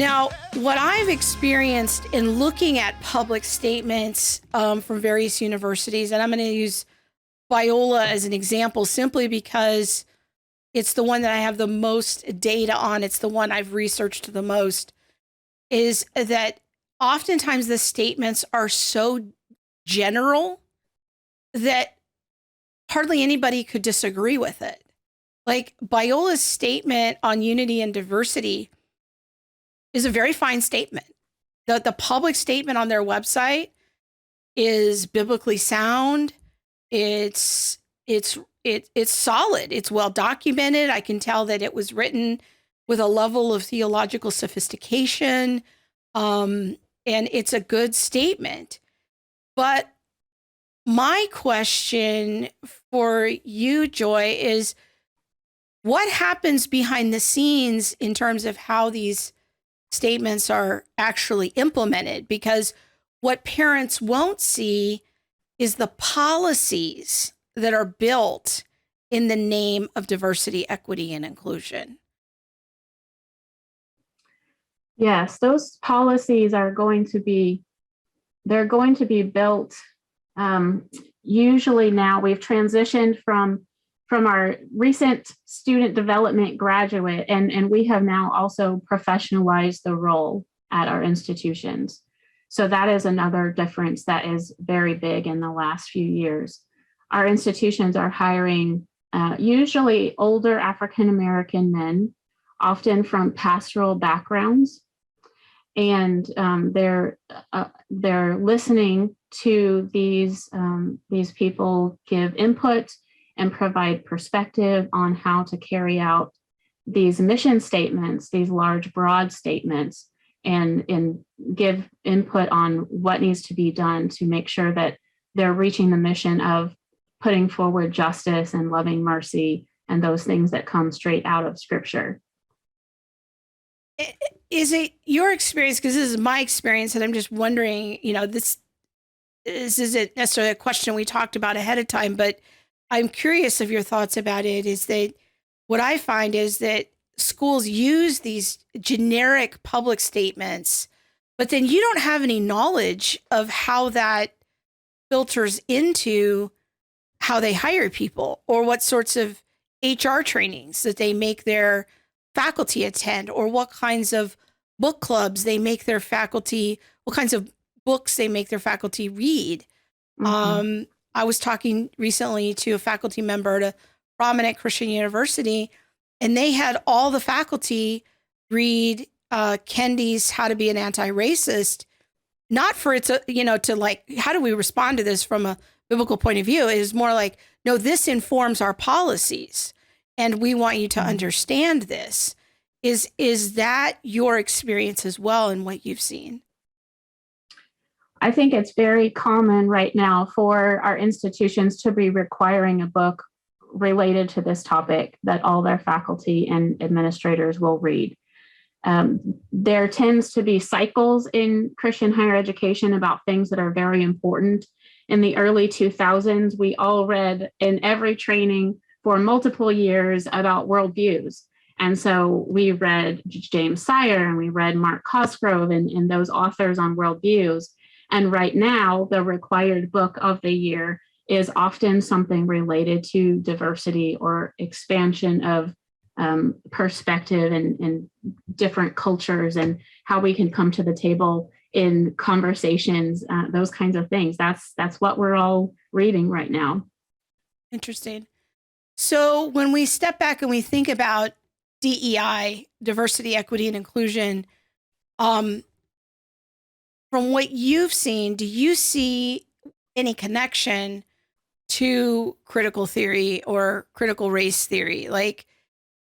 Now, what I've experienced in looking at public statements from various universities, and I'm going to use Biola as an example simply because it's the one that I have the most data on, it's the one I've researched the most, is that oftentimes the statements are so general that hardly anybody could disagree with it. Like Biola's statement on unity and diversity is a very fine statement. The public statement on their website is biblically sound. It's solid. It's well documented. I can tell that it was written with a level of theological sophistication, and it's a good statement. But my question for you, Joy, is what happens behind the scenes in terms of how these statements are actually implemented? Because what parents won't see is the policies that are built in the name of diversity, equity, and inclusion. Yes, those policies are going to be, they're going to be built. Usually now we've transitioned from our recent student development graduate, and we have now also professionalized the role at our institutions. So that is another difference that is very big in the last few years. Our institutions are hiring usually older African-American men, often from pastoral backgrounds, and they're listening to these people give input and provide perspective on how to carry out these mission statements, these large, broad statements, and give input on what needs to be done to make sure that they're reaching the mission of putting forward justice and loving mercy and those things that come straight out of Scripture. Is it your experience, because this is my experience, and I'm just wondering, this isn't necessarily a question we talked about ahead of time, but I'm curious of your thoughts about it, is that what I find is that schools use these generic public statements, but then you don't have any knowledge of how that filters into how they hire people or what sorts of HR trainings that they make their faculty attend, or what kinds of book clubs they make their faculty, what kinds of books they make their faculty read. Mm-hmm. I was talking recently to a faculty member at a prominent Christian university, and they had all the faculty read Kendi's How to Be an Anti-Racist, not for it's to like, how do we respond to this from a biblical point of view? It is more like, no, this informs our policies, and we want you to understand this. Is that your experience as well and what you've seen? I think it's very common right now for our institutions to be requiring a book related to this topic that all their faculty and administrators will read. There tends to be cycles in Christian higher education about things that are very important. In the early 2000s, we all read in every training for multiple years about worldviews. And so we read James Sire and we read Mark Cosgrove and those authors on worldviews. And right now, the required book of the year is often something related to diversity or expansion of perspective and different cultures and how we can come to the table in conversations, those kinds of things. That's what we're all reading right now. Interesting. So when we step back and we think about DEI, diversity, equity, and inclusion, from what you've seen, do you see any connection to critical theory or critical race theory?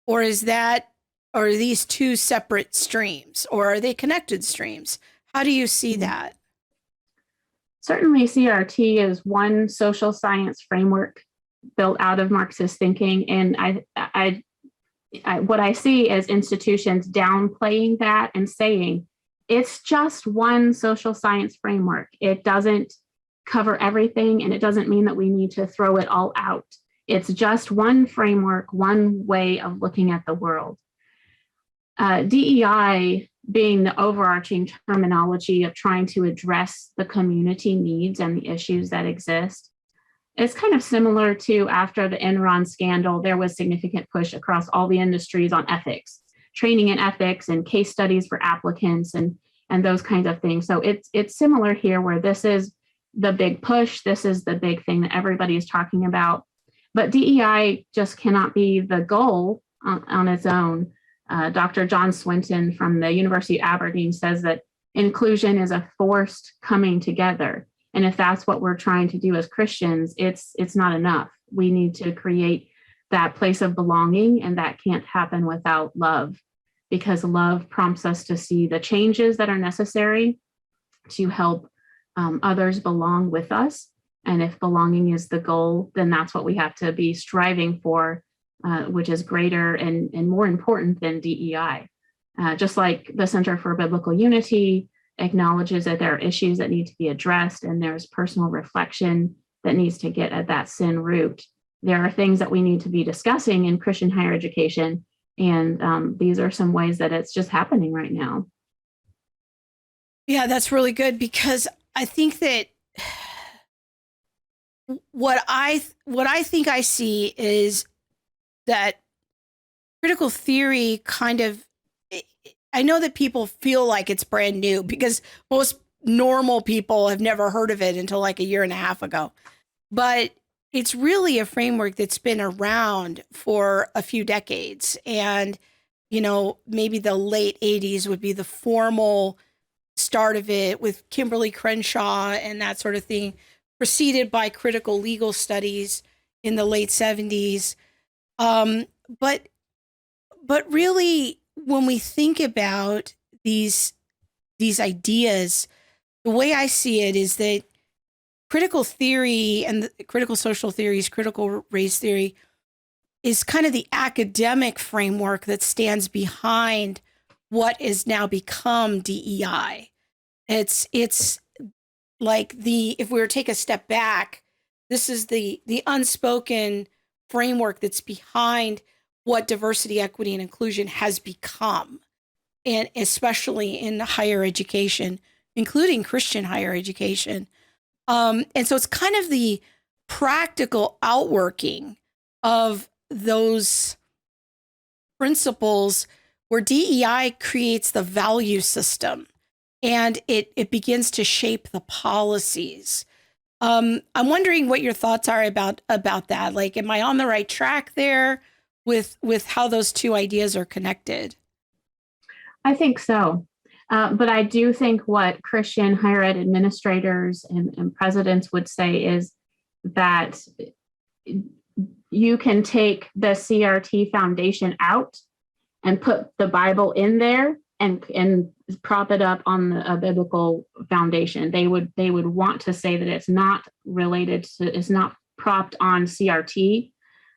Or are these two separate streams, or are they connected streams? How do you see that? Certainly CRT is one social science framework built out of Marxist thinking. And what I see as institutions downplaying that and saying, it's just one social science framework. It doesn't cover everything, and it doesn't mean that we need to throw it all out. It's just one framework, one way of looking at the world. DEI being the overarching terminology of trying to address the community needs and the issues that exist. It's kind of similar to after the Enron scandal, there was significant push across all the industries on ethics, training in ethics and case studies for applicants and those kinds of things. So it's similar here where this is the big push. This is the big thing that everybody is talking about. But DEI just cannot be the goal on its own. Dr. John Swinton from the University of Aberdeen says that inclusion is a forced coming together. And if that's what we're trying to do as Christians, it's not enough. We need to create that place of belonging, and that can't happen without love, because love prompts us to see the changes that are necessary to help others belong with us. And if belonging is the goal, then that's what we have to be striving for, which is greater and more important than DEI. Just like the Center for Biblical Unity acknowledges that there are issues that need to be addressed and there's personal reflection that needs to get at that sin root. There are things that we need to be discussing in Christian higher education, and these are some ways that it's just happening right now. Yeah, that's really good, because I think that what I think I see is that critical theory kind of, I know that people feel like it's brand new because most normal people have never heard of it until like a year and a half ago. But it's really a framework that's been around for a few decades. And, you know, maybe the late 80s would be the formal start of it with Kimberly Crenshaw and that sort of thing, preceded by critical legal studies in the late 70s. But really, when we think about these ideas, the way I see it is that critical theory and the critical social theories, critical race theory, is kind of the academic framework that stands behind what is now become DEI. It's like if we were to take a step back, this is the unspoken framework that's behind what diversity, equity, and inclusion has become, and especially in higher education, including Christian higher education. And so it's kind of the practical outworking of those principles where DEI creates the value system and it begins to shape the policies. I'm wondering what your thoughts are about that. Like, am I on the right track there with how those two ideas are connected? I think so. But I do think what Christian higher ed administrators and presidents would say is that you can take the CRT foundation out and put the Bible in there and prop it up on a biblical foundation. They would want to say that it's not related to, it's not propped on CRT,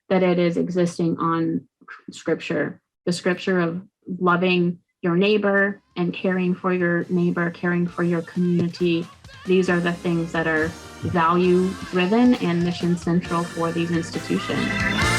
that it is existing on Scripture, the Scripture of loving your neighbor and caring for your neighbor, caring for your community. These are the things that are value driven and mission central for these institutions.